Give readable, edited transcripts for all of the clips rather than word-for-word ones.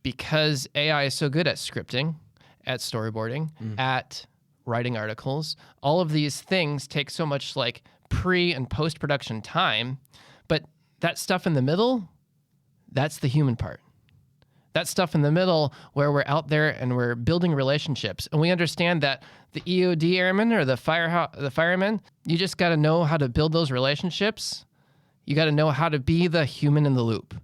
because AI is so good at scripting, at storyboarding, at writing articles, all of these things take so much like pre and post-production time, but that stuff in the middle, that's the human part. That stuff in the middle where we're out there and we're building relationships. And we understand that the EOD airmen or the firemen, you just got to know how to build those relationships. You got to know how to be the human in the loop.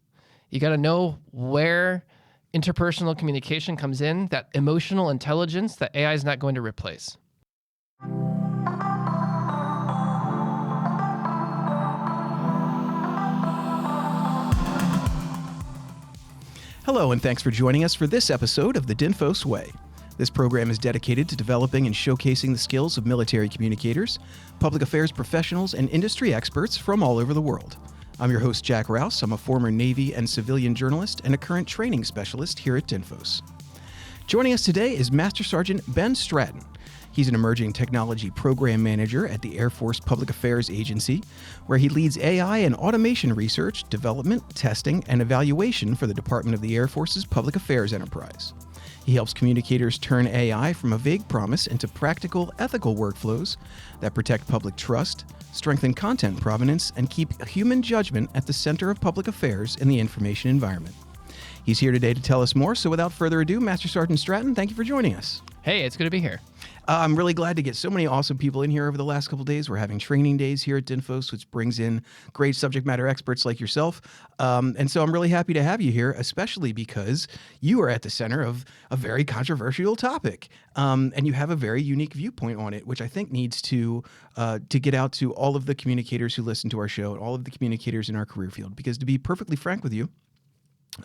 You got to know where interpersonal communication comes in, that emotional intelligence that AI is not going to replace. Hello, and thanks for joining us for this episode of the DINFOS Way. This program is dedicated to developing and showcasing the skills of military communicators, public affairs professionals, and industry experts from all over the world. I'm your host, Jack Rous. I'm a former Navy and civilian journalist and a current training specialist here at DINFOS. Joining us today is Master Sgt. Ben Stratton. He's an emerging technology program manager at the Air Force Public Affairs Agency, where he leads AI and automation research, development, testing, and evaluation for the Department of the Air Force's Public Affairs enterprise. He helps communicators turn AI from a vague promise into practical, ethical workflows that protect public trust, strengthen content provenance, and keep human judgment at the center of public affairs in the information environment. He's here today to tell us more, so without further ado, Master Sgt. Stratton, thank you for joining us. Hey, it's good to be here. I'm really glad to get so many awesome people in here over the last couple of days. We're having training days here at DINFOS, which brings in great subject matter experts like yourself. And so I'm really happy to have you here, especially because you are at the center of a very controversial topic. And you have a very unique viewpoint on it, which I think needs to get out to all of the communicators who listen to our show and all of the communicators in our career field. Because to be perfectly frank with you,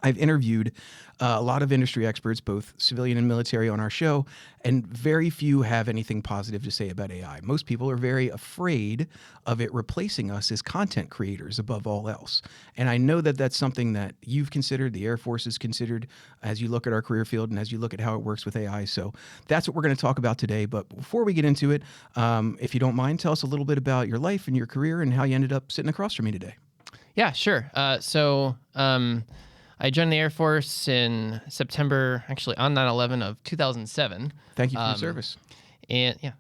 I've interviewed a lot of industry experts, both civilian and military, on our show, and very few have anything positive to say about AI. Most people are very afraid of it replacing us as content creators above all else. And I know that that's something that you've considered, the Air Force has considered, as you look at our career field and as you look at how it works with AI. So that's what we're going to talk about today. But before we get into it, if you don't mind, tell us a little bit about your life and your career and how you ended up sitting across from me today. Yeah, sure. I joined the Air Force in September, actually on 9/11 of 2007. Thank you for your service. And yeah,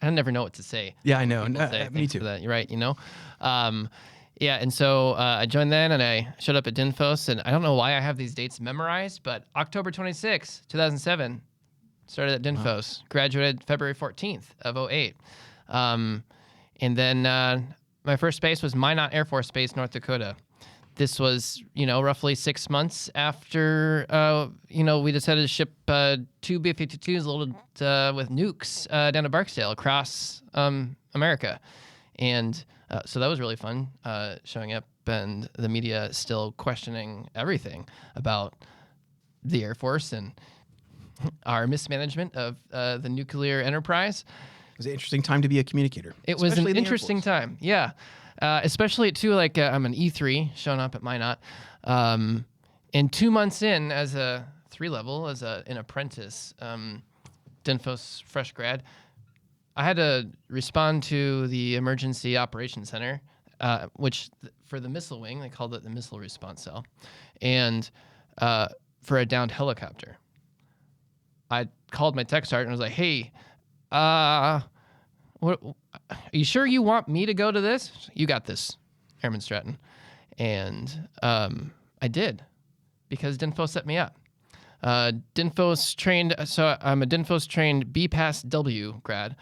I never know what to say. Yeah, I know. Me too. You're right, you know. And so I joined then and I showed up at DINFOS, and I don't know why I have these dates memorized, but October 26, 2007, started at DINFOS, graduated February 14th of 2008. And then my first base was Minot Air Force Base, North Dakota. This was, roughly 6 months after, we decided to ship 2 B-52s loaded with nukes down to Barksdale across America. And so that was really fun, showing up and the media still questioning everything about the Air Force and our mismanagement of the nuclear enterprise. It was an interesting time to be a communicator. It was an interesting time, yeah. Especially too, I'm an E3 showing up at Minot, and 2 months in as a 3-level, as an apprentice, DINFOS fresh grad, I had to respond to the Emergency Operations Center, which for the missile wing, they called it the Missile Response Cell, and for a downed helicopter. I called my tech sergeant and was like, hey, what, are you sure you want me to go to this? You got this, Airman Stratton. And I did, because DINFOS set me up. DINFOS trained, so I'm a DINFOS trained B-Pass-W grad.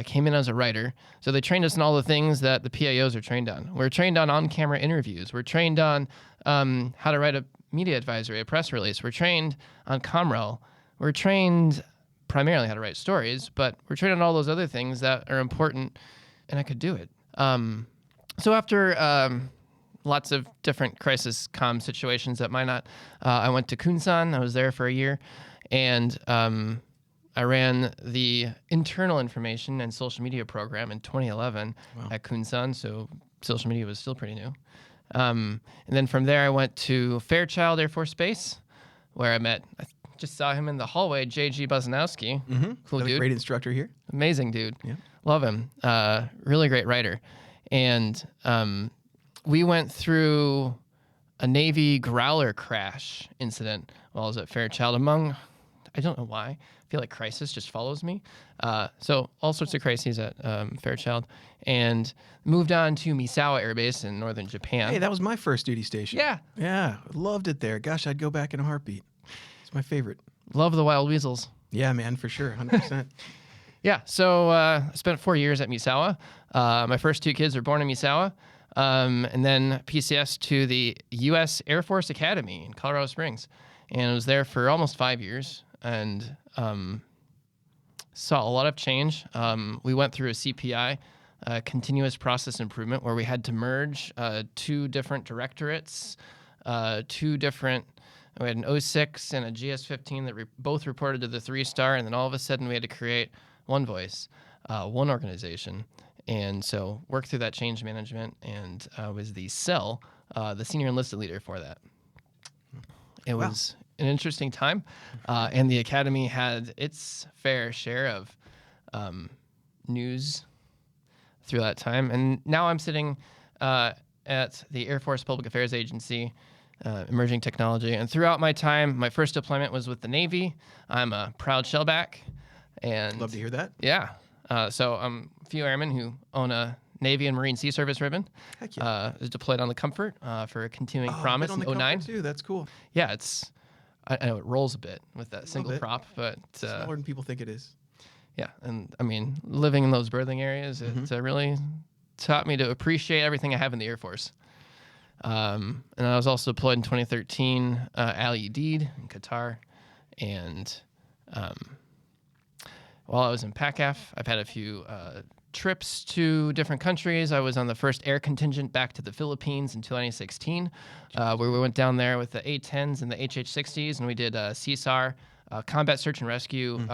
Came in as a writer. So they trained us in all the things that the PIOs are trained on. We're trained on camera interviews. We're trained on how to write a media advisory, a press release. We're trained on ComRel. We're trained primarily how to write stories, but we're trained on all those other things that are important, and I could do it. So after lots of different crisis comm situations at Minot, I went to Kunsan. I was there for a year, and I ran the internal information and social media program in 2011 at Kunsan, so social media was still pretty new. And then from there, I went to Fairchild Air Force Base, where I met, I just saw him in the hallway, J.G. Buzanowski. Mm-hmm. Cool dude. Great instructor here. Amazing dude. Yeah. Love him. Really great writer. And we went through a Navy Growler crash incident while I was at Fairchild. I don't know why. I feel like crisis just follows me. So all sorts of crises at Fairchild, and moved on to Misawa Air Base in northern Japan. Hey, that was my first duty station. Yeah. Yeah, loved it there. Gosh, I'd go back in a heartbeat. It's my favorite. Love the wild weasels. Yeah, man, for sure, 100%. Yeah, so I spent 4 years at Misawa. My first 2 kids were born in Misawa, and then PCS to the U.S. Air Force Academy in Colorado Springs. And I was there for almost 5 years and saw a lot of change. We went through a CPI, continuous process improvement, where we had to merge 2 different directorates, we had an 06 and a GS15 that both reported to the 3-star, and then all of a sudden we had to create one voice, one organization. And so worked through that change management, and was the senior enlisted leader for that. It was an interesting time, and the Academy had its fair share of news through that time. And now I'm sitting at the Air Force Public Affairs Agency, emerging technology. And throughout my time, my first deployment was with the Navy. I'm a proud shellback. And Love to hear that. Yeah. So I'm a few airmen who own a Navy and Marine Sea Service ribbon. Heck yeah. Was deployed on the Comfort for a continuing Oh, promise on in the 09. Comfort too. That's cool. Yeah, I know it rolls a bit with that single bit. prop, but Smaller than people think it is. yeah. And I mean, living in those berthing areas, it really taught me to appreciate everything I have in the Air Force. And I was also deployed in 2013, Al Udeid in Qatar. And while I was in PACAF, I've had a few trips to different countries. I was on the first air contingent back to the Philippines in 2016, where we went down there with the A-10s and the HH-60s, and we did CSAR, combat search and rescue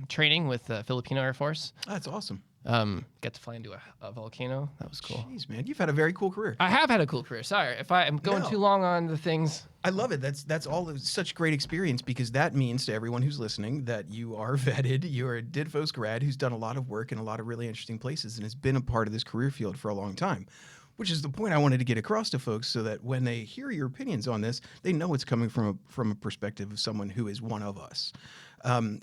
training with the Filipino Air Force. That's awesome. Got to fly into a volcano. That was cool. Jeez, man, you've had a very cool career. I have had a cool career. Sorry if I'm going too long on the things. I love it. That's all such great experience, because that means to everyone who's listening that you are vetted. You're a DINFOS grad who's done a lot of work in a lot of really interesting places and has been a part of this career field for a long time, which is the point I wanted to get across to folks, so that when they hear your opinions on this, they know it's coming from a perspective of someone who is one of us.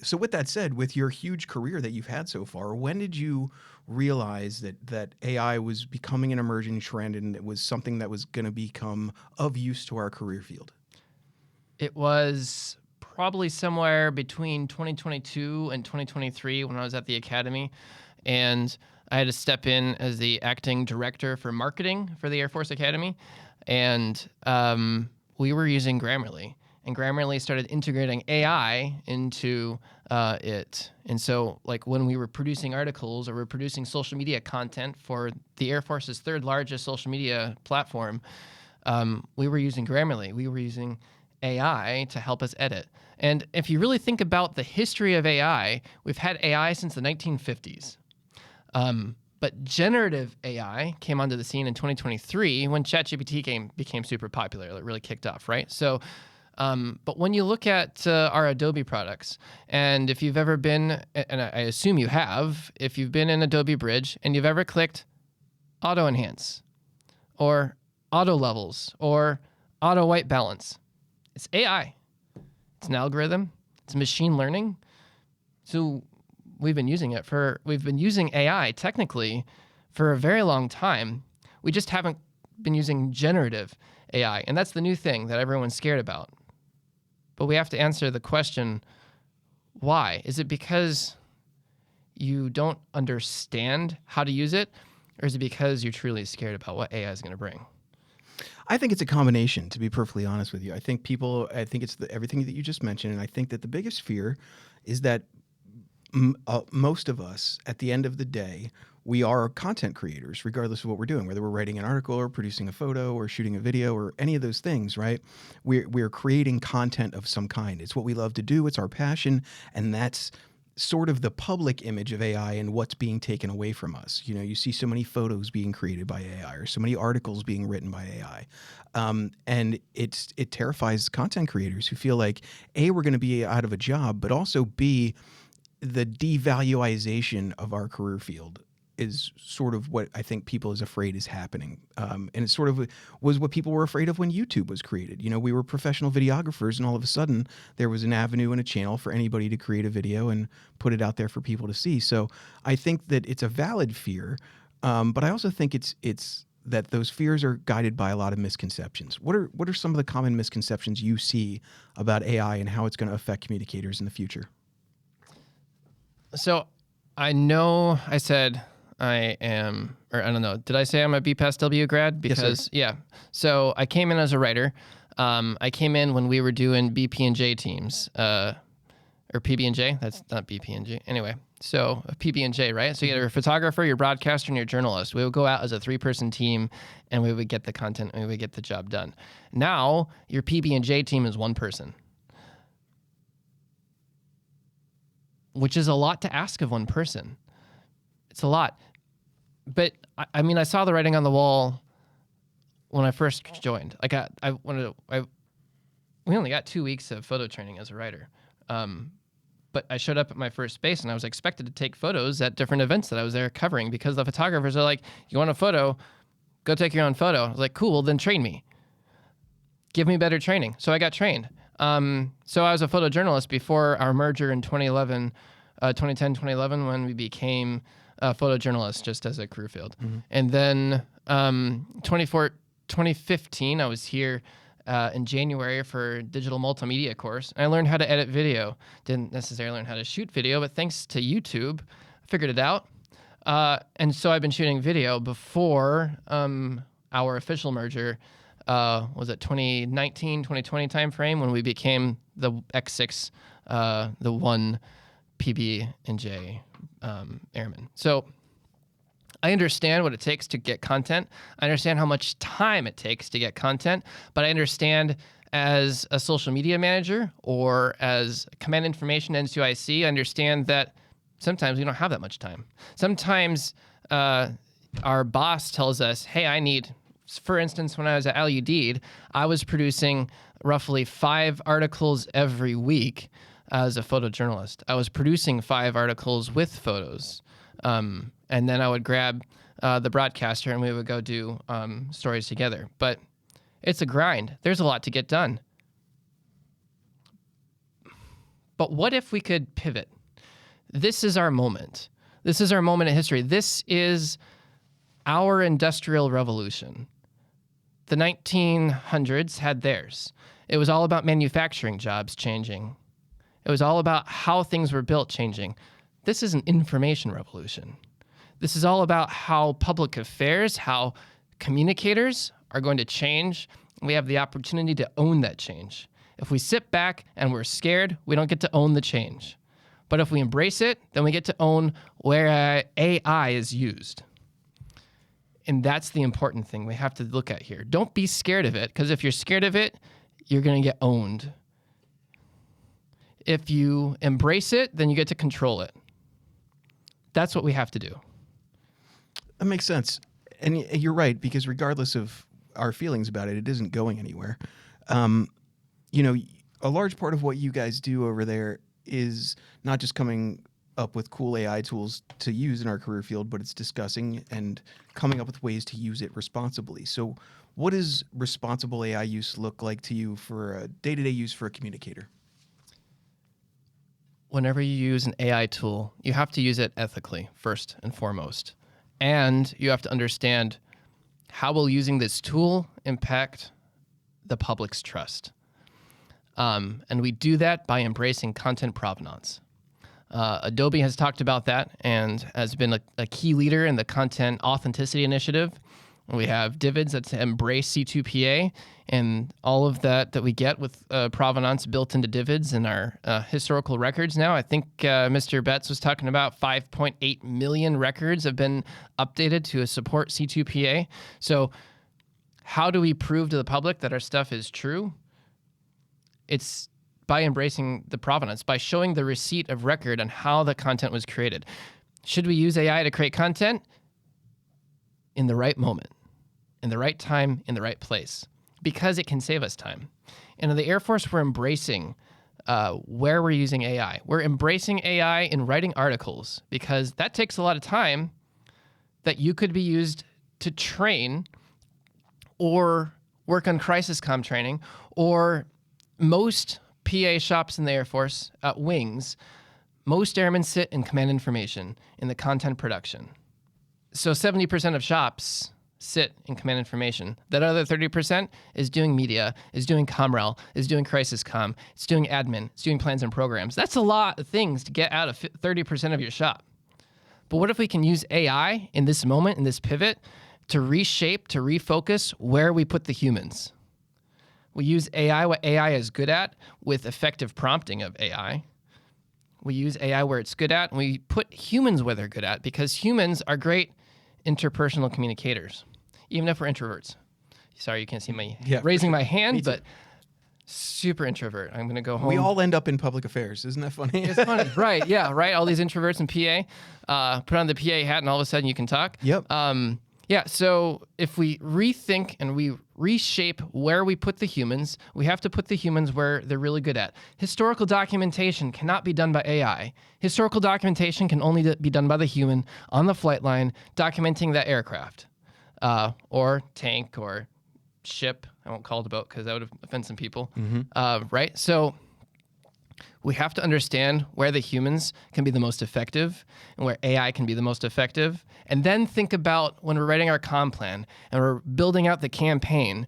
So with that said, with your huge career that you've had so far, when did you realize that AI was becoming an emerging trend and it was something that was going to become of use to our career field? It was probably somewhere between 2022 and 2023 when I was at the Academy, and I had to step in as the acting director for marketing for the Air Force Academy, and we were using Grammarly. And Grammarly started integrating AI into it. And so, like, when we were producing articles or we're producing social media content for the Air Force's 3rd largest social media platform, we were using Grammarly. We were using AI to help us edit. And if you really think about the history of AI, we've had AI since the 1950s. But generative AI came onto the scene in 2023 when ChatGPT became super popular. It really kicked off, right? So, but when you look at our Adobe products, and if you've ever been, and I assume you have, if you've been in Adobe Bridge and you've ever clicked Auto Enhance or Auto Levels or Auto White Balance, it's AI. It's an algorithm. It's machine learning. So we've been using AI technically for a very long time. We just haven't been using generative AI, and that's the new thing that everyone's scared about. But we have to answer the question, why? Is it because you don't understand how to use it, or is it because you're truly scared about what AI is going to bring? I think it's a combination, to be perfectly honest with you. I think it's everything that you just mentioned, and I think that the biggest fear is that most of us, at the end of the day, we are content creators, regardless of what we're doing, whether we're writing an article or producing a photo or shooting a video or any of those things, right? We're creating content of some kind. It's what we love to do. It's our passion. And that's sort of the public image of AI and what's being taken away from us. You know, you see so many photos being created by AI or so many articles being written by AI. And it terrifies content creators who feel like, A, we're going to be out of a job, but also B, the devaluation of our career field is sort of what I think people is afraid is happening. And it sort of was what people were afraid of when YouTube was created. We were professional videographers, and all of a sudden there was an avenue and a channel for anybody to create a video and put it out there for people to see. So I think that it's a valid fear, but I also think it's that those fears are guided by a lot of misconceptions. What are some of the common misconceptions you see about AI and how it's going to affect communicators in the future? So I know I said I am, or I don't know, did I say I'm a BPASW grad? Because, yes, yeah. So I came in as a writer. I came in when we were doing BP&J teams, or PB&J. That's not BP&J. Anyway, so PB&J, right? So you had your photographer, your broadcaster, and your journalist. We would go out as a 3-person team, and we would get the content, and we would get the job done. Now, your PB&J team is 1 person, which is a lot to ask of 1 person. It's a lot. But, I mean, I saw the writing on the wall when I first joined. Like, we only got 2 weeks of photo training as a writer. But I showed up at my first space, and I was expected to take photos at different events that I was there covering, because the photographers are like, you want a photo? Go take your own photo. I was like, cool, well, then train me. Give me better training. So I got trained. So I was a photojournalist before our merger in 2010, 2011, when we became photojournalists just as a career field. Mm-hmm. And then 2015, I was here in January for a digital multimedia course. And I learned how to edit video. Didn't necessarily learn how to shoot video, but thanks to YouTube, I figured it out. And so I've been shooting video before our official merger. Was it 2019, 2020 timeframe when we became the X6, the 1 PB&J airman. So I understand what it takes to get content. I understand how much time it takes to get content, but I understand as a social media manager or as command information N2IC, I understand that sometimes we don't have that much time. Sometimes our boss tells us, hey, I need, for instance, when I was at LUD, I was producing roughly 5 articles every week as a photojournalist. I was producing 5 articles with photos. And then I would grab the broadcaster and we would go do stories together. But it's a grind. There's a lot to get done. But what if we could pivot? This is our moment. This is our moment in history. This is our industrial revolution. The 1900s had theirs. It was all about manufacturing jobs changing. It was all about how things were built changing. This is an information revolution. This is all about how public affairs, how communicators are going to change. We have the opportunity to own that change. If we sit back and we're scared, we don't get to own the change. But if we embrace it, then we get to own where AI is used. And that's the important thing we have to look at here. Don't be scared of it, because if you're scared of it, you're going to get owned. If you embrace it, then you get to control it. That's what we have to do. That makes sense. And you're right, because regardless of our feelings about it, it isn't going anywhere. A large part of what you guys do over there is not just coming up with cool AI tools to use in our career field, but it's discussing and coming up with ways to use it responsibly. So what does responsible AI use look like to you for a day-to-day use for a communicator? Whenever you use an AI tool, you have to use it ethically, first and foremost. And you have to understand how will using this tool impact the public's trust. And we do that by embracing content provenance. Adobe has talked about that and has been a key leader in the content authenticity initiative. We have Divids that embrace C2PA and all of that we get with provenance built into Divids in our historical records now. I think Mr. Betts was talking about 5.8 million records have been updated to support C2PA. So how do we prove to the public that our stuff is true? It's by embracing the provenance, by showing the receipt of record on how the content was created. Should we use AI to create content? In the right moment, in the right time, in the right place, because it can save us time. And in the Air Force, we're embracing where we're using AI. We're embracing AI in writing articles because that takes a lot of time, that you could be used to train or work on crisis comm training, or most PA shops in the Air Force at wings, most airmen sit in command information in the content production. So 70% of shops sit in command information. That other 30% is doing media, is doing ComRel, is doing crisis comm, it's doing admin, it's doing plans and programs. That's a lot of things to get out of 30% of your shop. But what if we can use AI in this moment, in this pivot, to reshape, to refocus where we put the humans? We use AI, what AI is good at, with effective prompting of AI. We use AI where it's good at, and we put humans where they're good at, because humans are great interpersonal communicators, even if we're introverts. Sorry, you can't see me raising my hand, but super introvert. I'm going to go home. We all end up in public affairs. Isn't that funny? It's funny. Right, yeah, right? All these introverts in PA, put on the PA hat, and all of a sudden you can talk. Yep. Yeah, so if we rethink and we reshape where we put the humans, we have to put the humans where they're really good at. Historical documentation cannot be done by AI. Historical documentation can only be done by the human on the flight line documenting that aircraft or tank or ship. I won't call it a boat because that would offend some people, right? So we have to understand where the humans can be the most effective and where AI can be the most effective. And then think about when we're writing our comm plan and we're building out the campaign,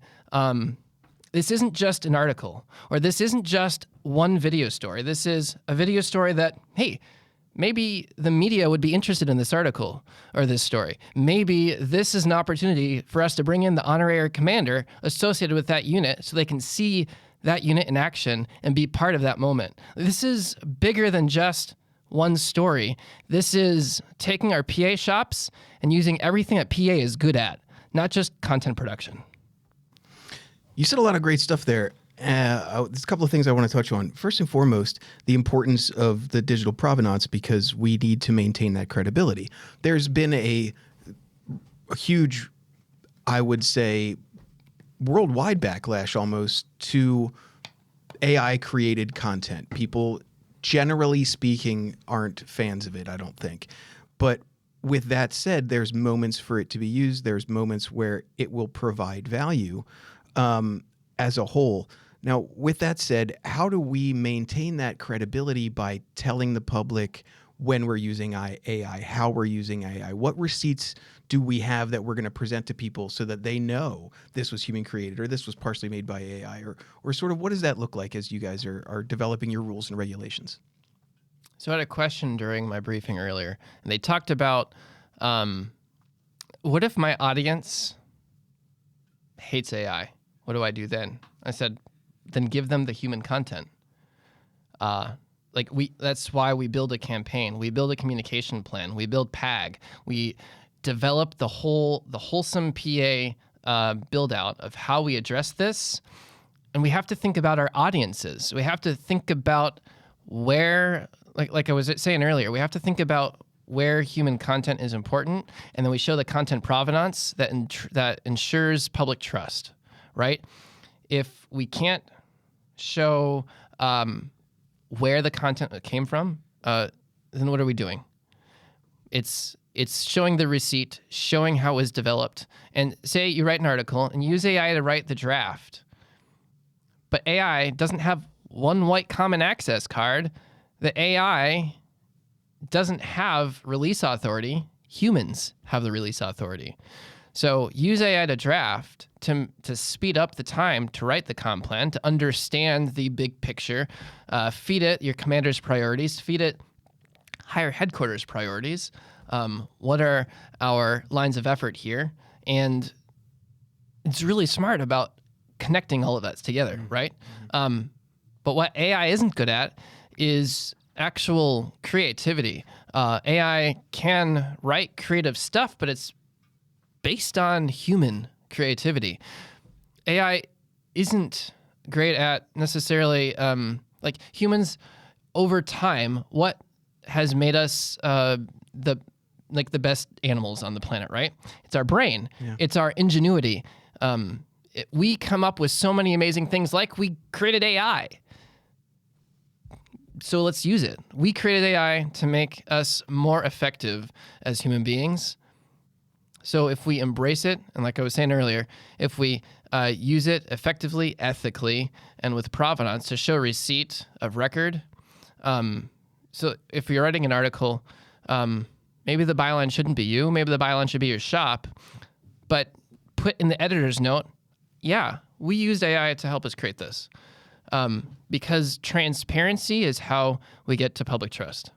this isn't just an article, or this isn't just one video story. This is a video story that, hey, maybe the media would be interested in this article or this story. Maybe this is an opportunity for us to bring in the honorary commander associated with that unit so they can see that unit in action and be part of that moment. This is bigger than just one story. This is taking our PA shops and using everything that PA is good at, not just content production. You said a lot of great stuff there. There's a couple of things I want to touch on. First and foremost, the importance of the digital provenance, because we need to maintain that credibility. There's been a huge, I would say, worldwide backlash almost to AI-created content. People, generally speaking, aren't fans of it, I don't think. But with that said, there's moments for it to be used. There's moments where it will provide value as a whole. Now, with that said, how do we maintain that credibility by telling the public when we're using AI, how we're using AI? What receipts do we have that we're going to present to people so that they know this was human created or this was partially made by AI? Or sort of what does that look like as you guys are developing your rules and regulations? So I had a question during my briefing earlier, and they talked about what if my audience hates AI? What do I do then? I said, then give them the human content. That's why we build a campaign. We build a communication plan. We build PAG. We develop the wholesome PA build out of how we address this. And we have to think about our audiences. We have to think about where, like I was saying earlier, we have to think about where human content is important, and then we show the content provenance that ensures public trust, right? If we can't show where the content came from, then what are we doing? It's showing the receipt, showing how it was developed. And say you write an article and use AI to write the draft, but AI doesn't have one white common access card. The AI doesn't have release authority. Humans have the release authority. So use AI to draft to speed up the time to write the comm plan, to understand the big picture, feed it your commander's priorities, feed it higher headquarters priorities. What are our lines of effort here? And it's really smart about connecting all of that together, right? But what AI isn't good at is actual creativity. AI can write creative stuff, but it's based on human creativity. AI isn't great at necessarily, like humans over time, what has made us the best animals on the planet, right? It's our brain. Yeah. It's our ingenuity. We come up with so many amazing things, like we created AI. So let's use it. We created AI to make us more effective as human beings. So if we embrace it, and like I was saying earlier, if we use it effectively, ethically, and with provenance to show receipt of record. So if you're writing an article, maybe the byline shouldn't be you, maybe the byline should be your shop, but put in the editor's note, yeah, we used AI to help us create this. Because transparency is how we get to public trust.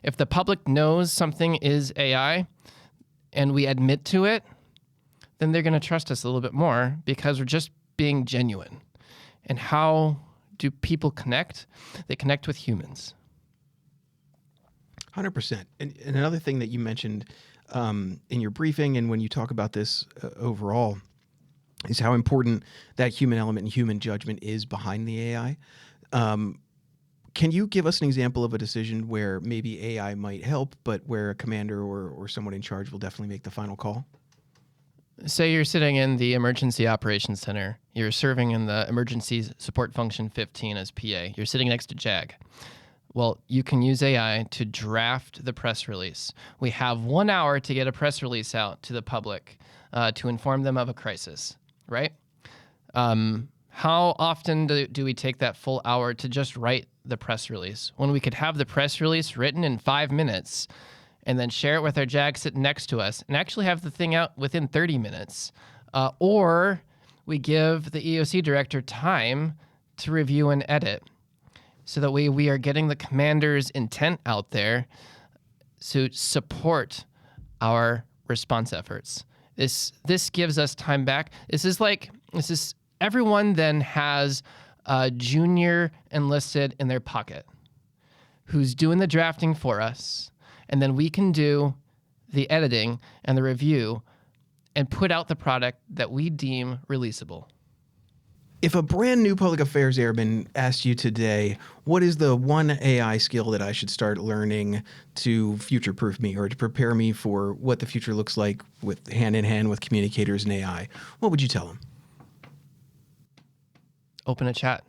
If the public knows something is AI and we admit to it, then they're going to trust us a little bit more because we're just being genuine. And how do people connect? They connect with humans. 100%. And another thing that you mentioned in your briefing and when you talk about this overall is how important that human element and human judgment is behind the AI. Can you give us an example of a decision where maybe AI might help, but where a commander or someone in charge will definitely make the final call? Say you're sitting in the Emergency Operations Center. You're serving in the Emergency Support Function 15 as PA. You're sitting next to JAG. Well, you can use AI to draft the press release. We have 1 hour to get a press release out to the public to inform them of a crisis, right? How often do we take that full hour to just write the press release when we could have the press release written in 5 minutes and then share it with our JAG sitting next to us and actually have the thing out within 30 minutes? Or we give the EOC director time to review and edit so that we are getting the commander's intent out there to support our response efforts. This gives us time back. Everyone then has a junior enlisted in their pocket who's doing the drafting for us, and then we can do the editing and the review and put out the product that we deem releasable. If a brand new public affairs airman asked you today, what is the one AI skill that I should start learning to future-proof me or to prepare me for what the future looks like with hand in hand with communicators and AI, what would you tell them? Open a chat.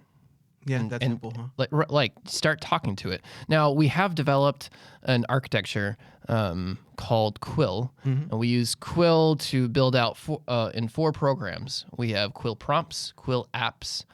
Yeah, that's simple, huh? Like start talking to it. Now, we have developed an architecture called Quill, and we use Quill to build out in 4 programs. We have Quill Prompts, Quill Apps,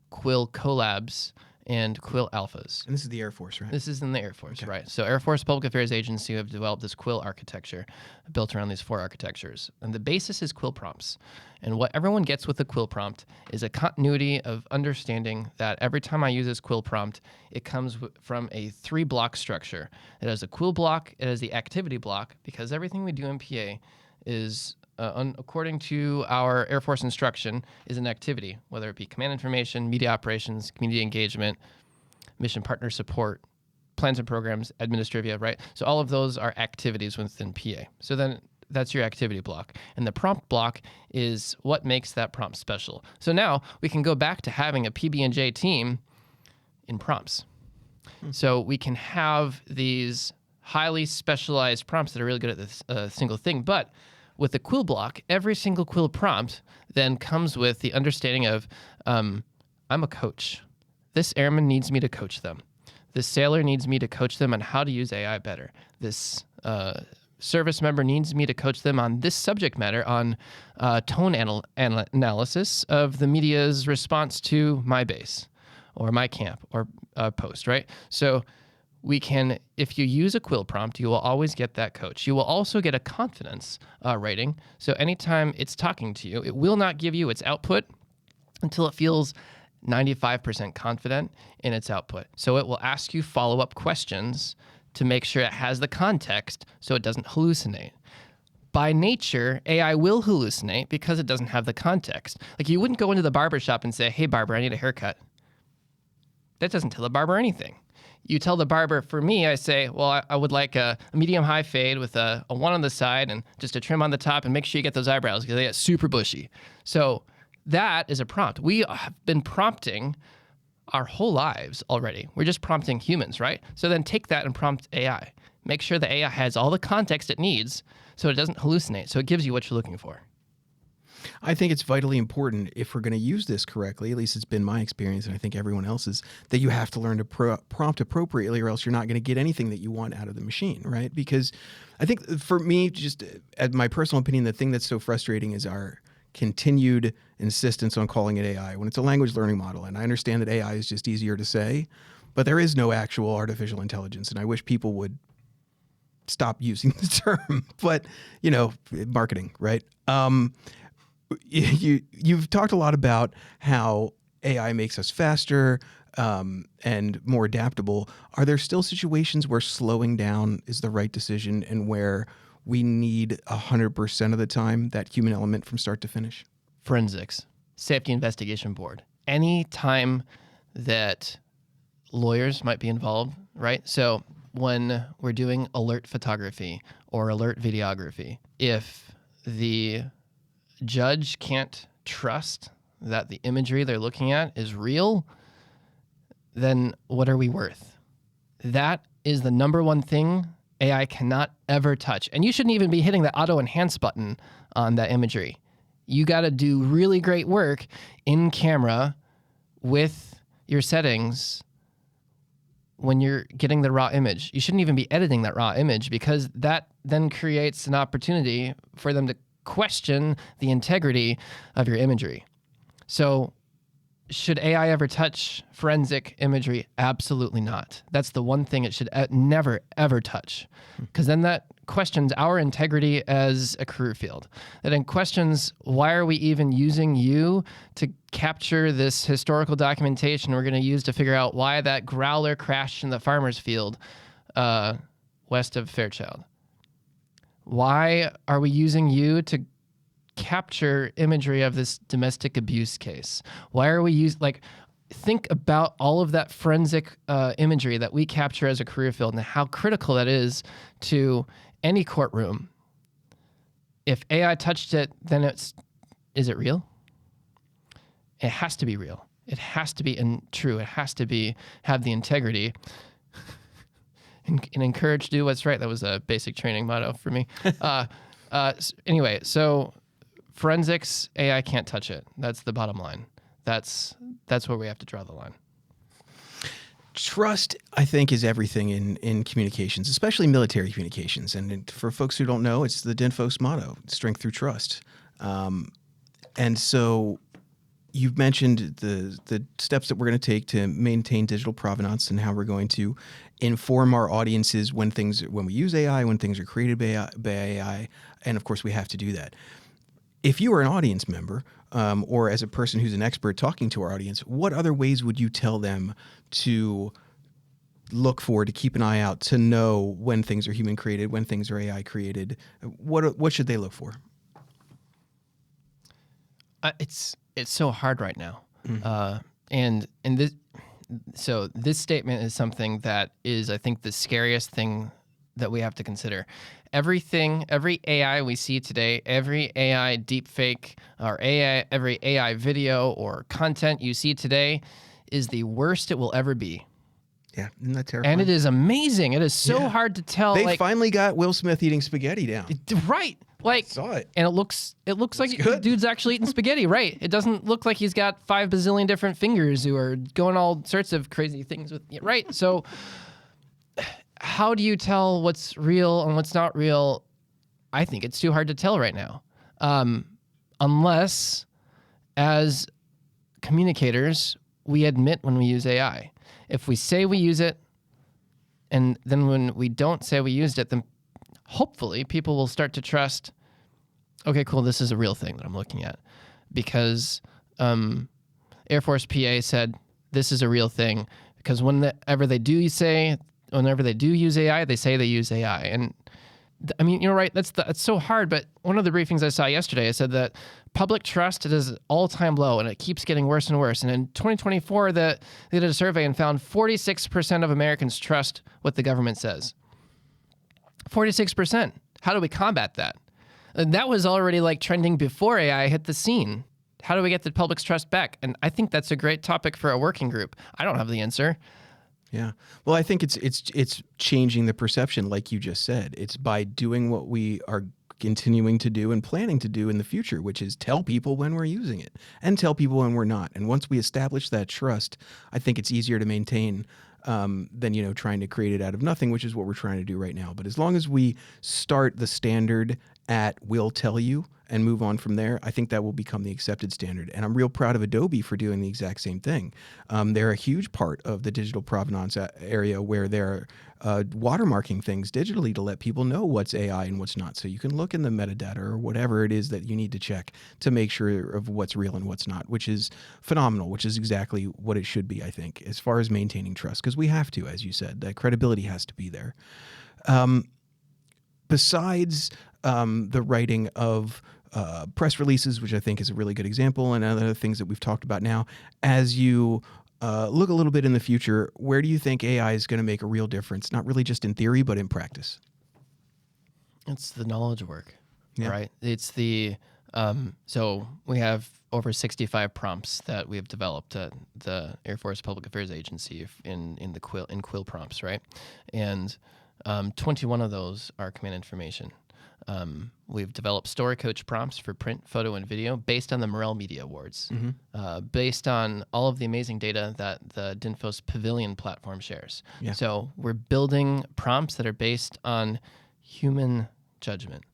Quill Collabs, and Quill Alphas. And this is the Air Force, right? This is in the Air Force, right? So Air Force Public Affairs Agency have developed this Quill architecture built around these 4 architectures. And the basis is Quill Prompts. And what everyone gets with the Quill Prompt is a continuity of understanding that every time I use this Quill Prompt, it comes from a 3-block structure. It has a Quill block, it has the activity block, because everything we do in PA is, according to our Air Force instruction, is an activity, whether it be command information, media operations, community engagement, mission partner support, plans and programs, administrivia, right? So all of those are activities within PA. So then that's your activity block. And the prompt block is what makes that prompt special. So now we can go back to having a PB&J team in prompts. So we can have these highly specialized prompts that are really good at this single thing. But with the Quill block, every single Quill prompt then comes with the understanding of, I'm a coach. This airman needs me to coach them. This sailor needs me to coach them on how to use AI better. This service member needs me to coach them on this subject matter, on tone analysis of the media's response to my base or my camp or post, right? So we can, if you use a Quill prompt, you will always get that coach. You will also get a confidence rating. So anytime it's talking to you, it will not give you its output until it feels 95% confident in its output. So it will ask you follow-up questions to make sure it has the context so it doesn't hallucinate. By nature, AI will hallucinate because it doesn't have the context. Like you wouldn't go into the barber shop and say, hey, barber, I need a haircut. That doesn't tell the barber anything. You tell the barber, for me, I say, well, I would like a medium-high fade with a 1 on the side and just a trim on the top and make sure you get those eyebrows because they get super bushy. So that is a prompt. We have been prompting our whole lives already. We're just prompting humans, right? So then take that and prompt AI. Make sure the AI has all the context it needs so it doesn't hallucinate, so it gives you what you're looking for. I think it's vitally important if we're going to use this correctly, at least it's been my experience, and I think everyone else's, that you have to learn to prompt appropriately, or else you're not going to get anything that you want out of the machine, right? Because I think for me, just at my personal opinion, the thing that's so frustrating is our continued insistence on calling it AI when it's a language learning model. And I understand that AI is just easier to say, but there is no actual artificial intelligence, and I wish people would stop using the term. But, marketing, right? You've talked a lot about how AI makes us faster and more adaptable. Are there still situations where slowing down is the right decision and where we need 100% of the time that human element from start to finish? Forensics, Safety Investigation Board. Any time that lawyers might be involved, right? So when we're doing alert photography or alert videography, if the judge can't trust that the imagery they're looking at is real, then what are we worth? That is the number one thing AI cannot ever touch. And you shouldn't even be hitting the auto enhance button on that imagery. You got to do really great work in camera with your settings when you're getting the raw image. You shouldn't even be editing that raw image, because that then creates an opportunity for them to question the integrity of your imagery. So should AI ever touch forensic imagery? Absolutely not. That's the one thing it should never, ever touch, because then that questions our integrity as a career field. That then questions, why are we even using you to capture this historical documentation we're going to use to figure out why that growler crashed in the farmer's field west of Fairchild? Why are we using you to capture imagery of this domestic abuse case? Why are we think about all of that forensic imagery that we capture as a career field and how critical that is to any courtroom. If AI touched it, then is it real? It has to be real. It has to be true. It has to have the integrity. And encourage, do what's right. That was a basic training motto for me. Anyway, so forensics, AI can't touch it. That's the bottom line. That's where we have to draw the line. Trust, I think, is everything in communications, especially military communications. And for folks who don't know, it's the DINFOS motto, strength through trust. And so you've mentioned the steps that we're going to take to maintain digital provenance and how we're going to inform our audiences when we use AI, when things are created by AI. And of course, we have to do that. If you are an audience member, or as a person who's an expert talking to our audience, what other ways would you tell them to look for, to keep an eye out, to know when things are human created, when things are AI created? What should they look for? It's so hard right now, and this statement is something that is, I think, the scariest thing that we have to consider. Every AI we see today, every AI deepfake or every AI video or content you see today is the worst it will ever be. Yeah, isn't that terrifying? And it is amazing. It is so hard to tell. They finally got Will Smith eating spaghetti down. Right. I saw it. And it looks like the dude's actually eating spaghetti, right? It doesn't look like he's got 5 bazillion different fingers who are going all sorts of crazy things with it, right? So how do you tell what's real and what's not real? I think it's too hard to tell right now. Unless, as communicators, we admit when we use AI. If we say we use it, and then when we don't say we used it, then hopefully people will start to trust, okay, cool, this is a real thing that I'm looking at. Because Air Force PA said this is a real thing. Because whenever they do use AI, they say they use AI. And I mean, you're right, that's so hard. But one of the briefings I saw yesterday, I said that public trust is all-time low, and it keeps getting worse and worse. And in 2024, they did a survey and found 46% of Americans trust what the government says. 46%. How do we combat that? And that was already trending before AI hit the scene. How do we get the public's trust back? And I think that's a great topic for a working group. I don't have the answer. Yeah. Well, I think it's changing the perception, like you just said. It's by doing what we are continuing to do and planning to do in the future, which is tell people when we're using it and tell people when we're not. And once we establish that trust, I think it's easier to maintain than trying to create it out of nothing, which is what we're trying to do right now. But as long as we start the standard at "will tell you" and move on from there, I think that will become the accepted standard. And I'm real proud of Adobe for doing the exact same thing. They're a huge part of the digital provenance area where they're watermarking things digitally to let people know what's AI and what's not. So you can look in the metadata or whatever it is that you need to check to make sure of what's real and what's not, which is phenomenal, which is exactly what it should be, I think, as far as maintaining trust, because we have to, as you said, that credibility has to be there. Besides the writing of press releases, which I think is a really good example, and other things that we've talked about now, as you look a little bit in the future, where do you think AI is going to make a real difference? Not really just in theory, but in practice. It's the knowledge work, Yeah. right? It's the so we have over 65 prompts that we have developed at the Air Force Public Affairs Agency in Quill prompts, right? And 21 of those are command information. We've developed story coach prompts for print, photo, and video based on the Morel Media Awards, based on all of the amazing data that the DINFOS Pavilion platform shares. Yeah. So we're building prompts that are based on human judgment,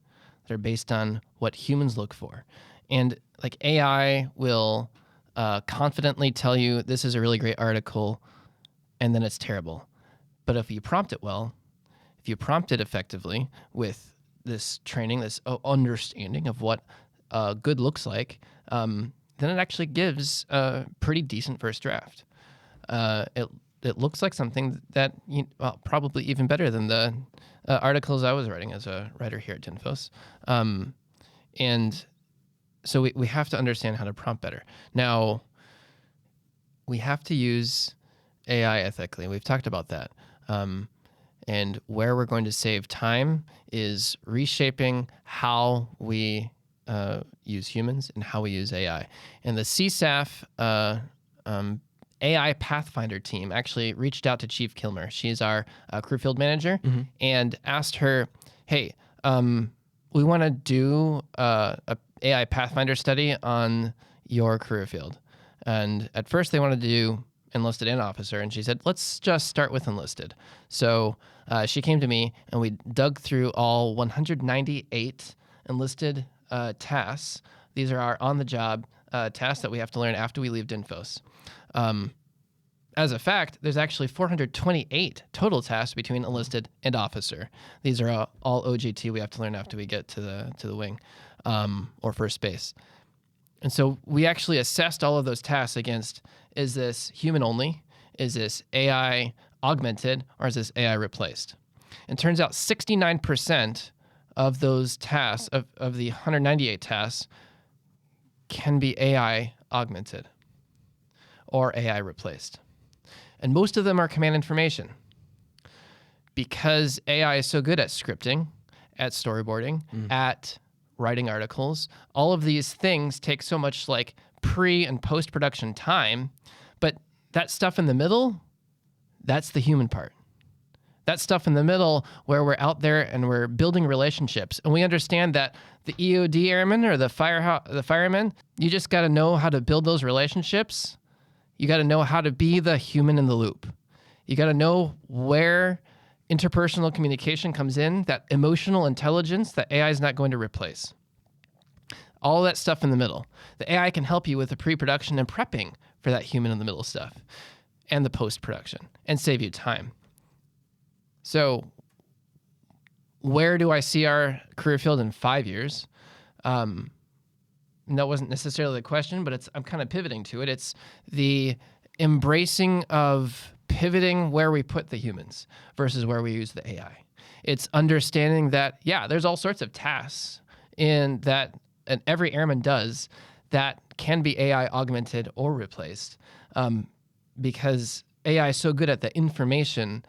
that are based on what humans look for. And like AI will confidently tell you this is a really great article, and then it's terrible. But if you prompt it well, if you prompt it effectively with this training, this understanding of what good looks like, then it actually gives a pretty decent first draft. It looks like something that probably even better than the articles I was writing as a writer here at DINFOS. And so we have to understand how to prompt better. Now, we have to use AI ethically. We've talked about that. And where we're going to save time is reshaping how we use humans and how we use AI. And the CSAF AI Pathfinder team actually reached out to Chief Kilmer. She's our crew field manager, and asked her, hey, we want to do a AI Pathfinder study on your career field. And at first they wanted to do enlisted and officer, and she said, let's just start with enlisted. So she came to me, and we dug through all 198 enlisted tasks. These are our on-the-job tasks that we have to learn after we leave DINFOS. As a fact, there's actually 428 total tasks between enlisted and officer. These are all OJT we have to learn after we get to the wing or first base. And so we actually assessed all of those tasks against, is this human only? Is this AI augmented? Or is this AI replaced? And turns out 69% of those tasks, of the 198 tasks, can be AI augmented or AI replaced. And most of them are command information. Because AI is so good at scripting, at storyboarding, at writing articles, all of these things take so much like pre and post-production time, but that stuff in the middle, that's the human part. That stuff in the middle where we're out there and we're building relationships, and we understand that the EOD airmen or the firemen, you just got to know how to build those relationships. You got to know how to be the human in the loop. You got to know where interpersonal communication comes in, that emotional intelligence that AI is not going to replace. All that stuff in the middle. The AI can help you with the pre-production and prepping for that human in the middle stuff and the post-production and save you time. So where do I see our career field in 5 years? And that wasn't necessarily the question, but I'm kind of pivoting to it. It's the embracing of pivoting where we put the humans versus where we use the AI. It's understanding that, yeah, there's all sorts of tasks and every airman does that can be AI augmented or replaced because AI is so good at the information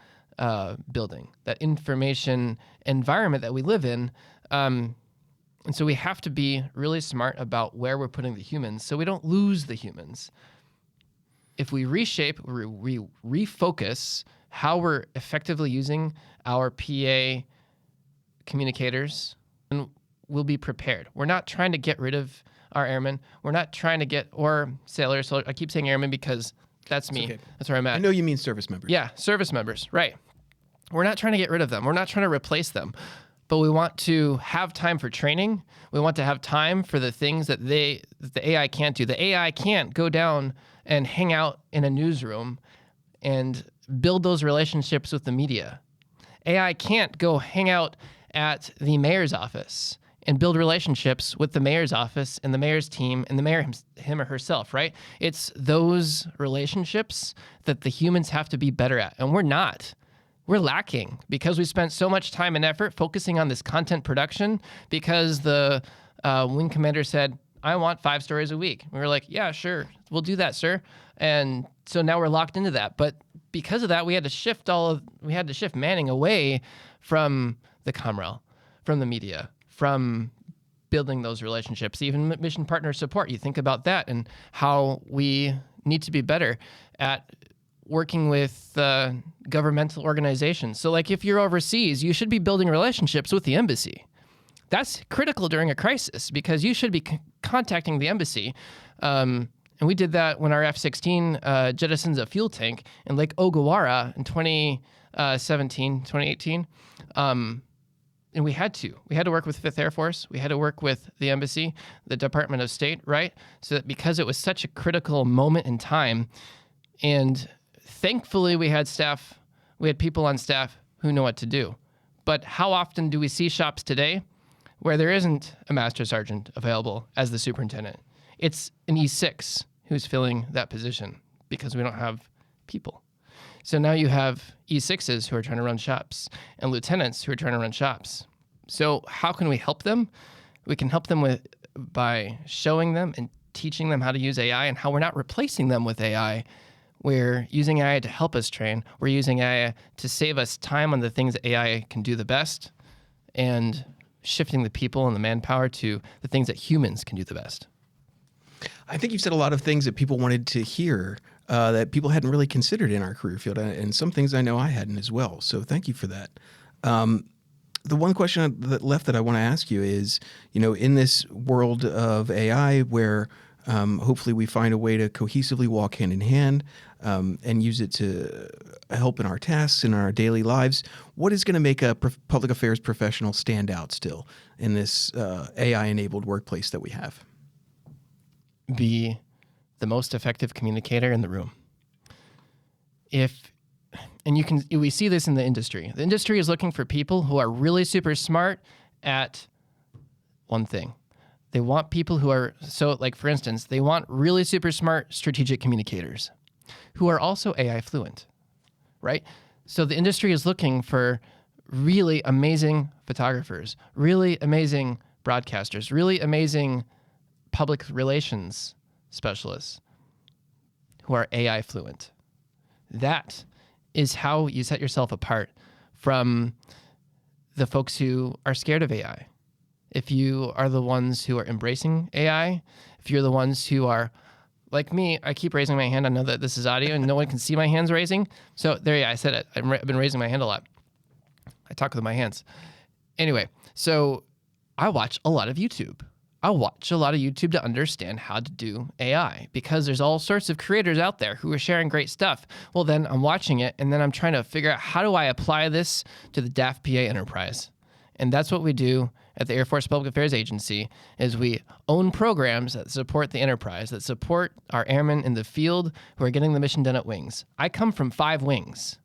building, that information environment that we live in. And so we have to be really smart about where we're putting the humans so we don't lose the humans. If we reshape, we refocus how we're effectively using our PA communicators, and we'll be prepared. We're not trying to get rid of our airmen. We're not trying to get, or sailors. So I keep saying airmen because that's me. Okay. That's where I'm at. I know you mean service members. Yeah, service members, right. We're not trying to get rid of them. We're not trying to replace them. But we want to have time for training. We want to have time for the things that the AI can't do. The AI can't go down and hang out in a newsroom and build those relationships with the media. AI can't go hang out at the mayor's office and build relationships with the mayor's office and the mayor's team and the mayor him or herself, right? It's those relationships that the humans have to be better at, and we're not. We're lacking because we spent so much time and effort focusing on this content production because the wing commander said, I want 5 stories a week. We were like, yeah, sure, we'll do that, sir. And so now we're locked into that. But because of that, we had to shift manning away from the Comrel, from the media, from building those relationships, even mission partner support. You think about that and how we need to be better at working with governmental organizations. So like if you're overseas, you should be building relationships with the embassy. That's critical during a crisis because you should be contacting the embassy. And we did that when our F-16 jettisons a fuel tank in Lake Ogawara in 2018. And we had to work with 5th Air Force. We had to work with the embassy, the Department of State, right? So that because it was such a critical moment in time, and thankfully we had people on staff who know what to do. But how often do we see shops today where there isn't a Master Sergeant available as the superintendent? It's an E6 who's filling that position because we don't have people. So now you have E6s who are trying to run shops and lieutenants who are trying to run shops. So how can we help them? We can help them by showing them and teaching them how to use AI and how we're not replacing them with AI. We're using AI to help us train. We're using AI to save us time on the things that AI can do the best and shifting the people and the manpower to the things that humans can do the best. I think you've said a lot of things that people wanted to hear that people hadn't really considered in our career field, and some things I know I hadn't as well. So thank you for that. The one question that I want to ask you is, in this world of AI where hopefully we find a way to cohesively walk hand in hand and use it to help in our tasks, in our daily lives, what is going to make a public affairs professional stand out still in this AI-enabled workplace that we have? Be the most effective communicator in the room. We see this in the industry. The industry is looking for people who are really super smart at one thing. They want people who are, for instance, they want really super smart strategic communicators who are also AI fluent, right? So the industry is looking for really amazing photographers, really amazing broadcasters, really amazing public relations specialists who are AI fluent. That is how you set yourself apart from the folks who are scared of AI. If you are the ones who are embracing AI, if you're the ones who are like me, I keep raising my hand. I know that this is audio and no one can see my hands raising. So I said it. I've been raising my hand a lot. I talk with my hands. Anyway, so I watch a lot of YouTube. I watch a lot of YouTube to understand how to do AI because there's all sorts of creators out there who are sharing great stuff. Well, then I'm watching it and then I'm trying to figure out how do I apply this to the DAF-PA enterprise. And that's what we do at the Air Force Public Affairs Agency is we own programs that support the enterprise, that support our airmen in the field who are getting the mission done at wings. I come from 5 wings.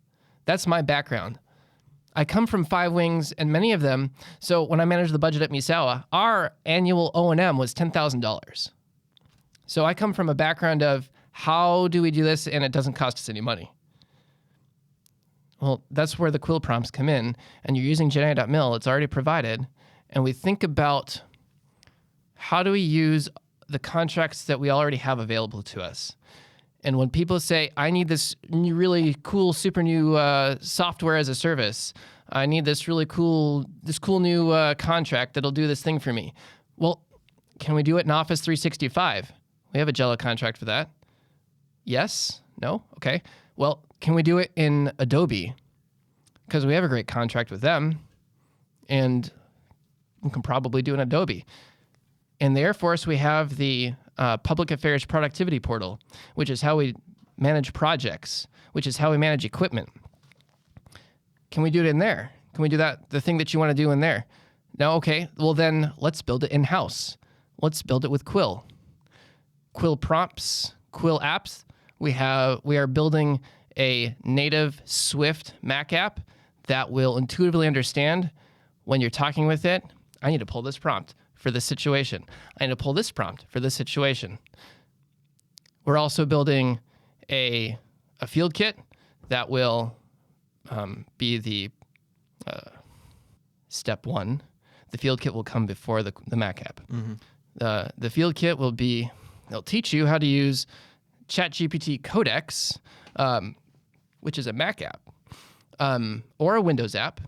That's my background. I come from 5 wings, and many of them, so when I managed the budget at Misawa, our annual O&M was $10,000. So I come from a background of how do we do this and it doesn't cost us any money? Well, that's where the quill prompts come in, and you're using Gen.mil, it's already provided, and we think about how do we use the contracts that we already have available to us. And when people say, I need this really cool, super new software as a service, I need this cool new contract that'll do this thing for me. Well, can we do it in Office 365? We have a Jella contract for that. Yes? No? Okay. Well, can we do it in Adobe? Because we have a great contract with them. And we can probably do in Adobe. In the Air Force, we have the Public Affairs Productivity Portal, which is how we manage projects, which is how we manage equipment. Can we do it in there? Can we do that, the thing that you want to do in there? No, okay, well then let's build it in-house. Let's build it with Quill. Quill prompts, Quill apps. We are building a native Swift Mac app that will intuitively understand when you're talking with it, I need to pull this prompt for this situation. I need to pull this prompt for this situation. We're also building a field kit that will be the step one. The field kit will come before the Mac app. Mm-hmm. The field kit they'll teach you how to use ChatGPT Codex, which is a Mac app, or a Windows app,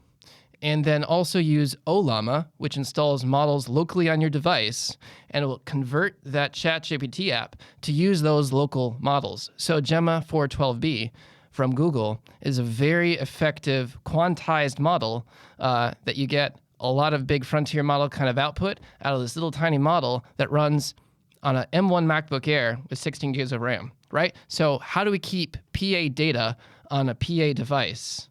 and then also use Ollama, which installs models locally on your device, and it will convert that ChatGPT app to use those local models. So Gemma 412b from Google is a very effective quantized model that you get a lot of big frontier model kind of output out of this little tiny model that runs on an M1 MacBook Air with 16 gigs of RAM, right? So how do we keep PA data on a PA device?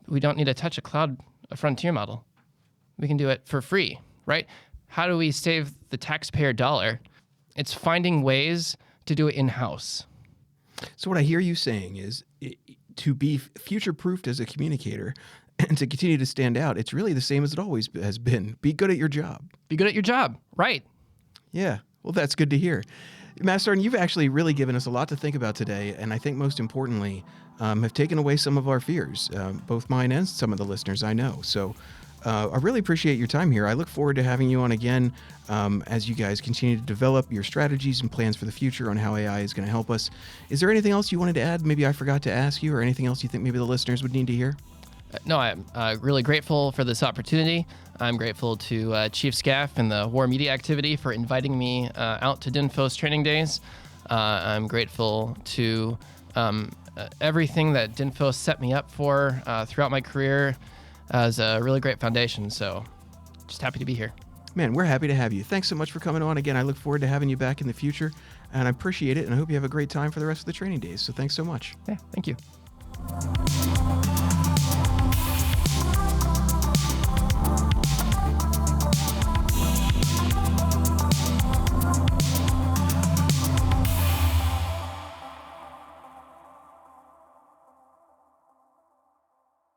We don't need to touch a frontier model. We can do it for free, right? How do we save the taxpayer dollar? It's finding ways to do it in-house. So what I hear you saying is to be future-proofed as a communicator and to continue to stand out, it's really the same as it always has been. Be good at your job. Be good at your job, right? Yeah, well, that's good to hear. Master Sgt, you've actually really given us a lot to think about today, and I think most importantly, have taken away some of our fears, both mine and some of the listeners I know. So I really appreciate your time here. I look forward to having you on again as you guys continue to develop your strategies and plans for the future on how AI is going to help us. Is there anything else you wanted to add? Maybe I forgot to ask you, or anything else you think maybe the listeners would need to hear? No, I'm really grateful for this opportunity. I'm grateful to Chief Scaff and the War Media Activity for inviting me out to DINFOS training days. I'm grateful to everything that DINFOS set me up for throughout my career as a really great foundation. So just happy to be here. Man, we're happy to have you. Thanks so much for coming on. Again, I look forward to having you back in the future, and I appreciate it, and I hope you have a great time for the rest of the training days. So thanks so much. Yeah, thank you.